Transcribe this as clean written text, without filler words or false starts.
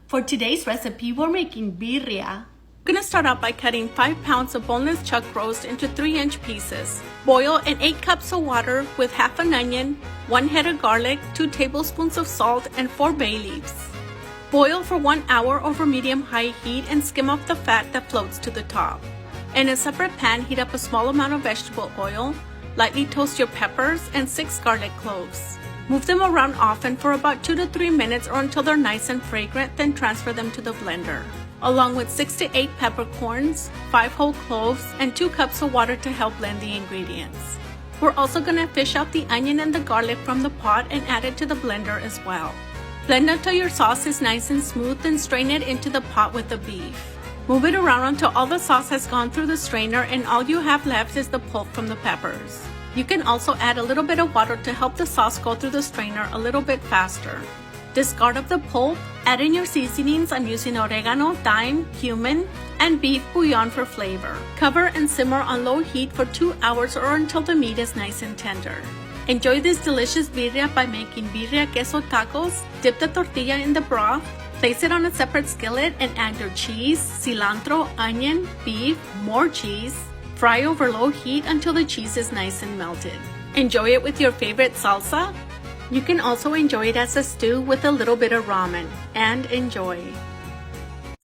For today's recipe, we're making birria. We're going to start out by cutting 5 pounds of boneless chuck roast into 3-inch pieces. Boil in 8 cups of water with half an onion, 1 head of garlic, 2 tablespoons of salt, and 4 bay leaves. Boil for 1 hour over medium-high heat and skim off the fat that floats to the top. In a separate pan, heat up a small amount of vegetable oil, lightly toast your peppers and 6 garlic cloves. Move them around often for about 2 to 3 minutes or until they're nice and fragrant, then transfer them to the blender, along with 6 to 8 peppercorns, 5 whole cloves, and 2 cups of water to help blend the ingredients. We're also going to fish out the onion and the garlic from the pot and add it to the blender as well. Blend until your sauce is nice and smooth, then strain it into the pot with the beef. Move it around until all the sauce has gone through the strainer and all you have left is the pulp from the peppers. You can also add a little bit of water to help the sauce go through the strainer a little bit faster. Discard of the pulp, add in your seasonings. I'm using oregano, thyme, cumin, and beef bouillon for flavor. Cover and simmer on low heat for 2 hours or until the meat is nice and tender. Enjoy this delicious birria by making birria queso tacos. Dip the tortilla in the broth, place it on a separate skillet and add your cheese, cilantro, onion, beef, more cheese. Fry over low heat until the cheese is nice and melted. Enjoy it with your favorite salsa. You can also enjoy it as a stew with a little bit of ramen. And enjoy!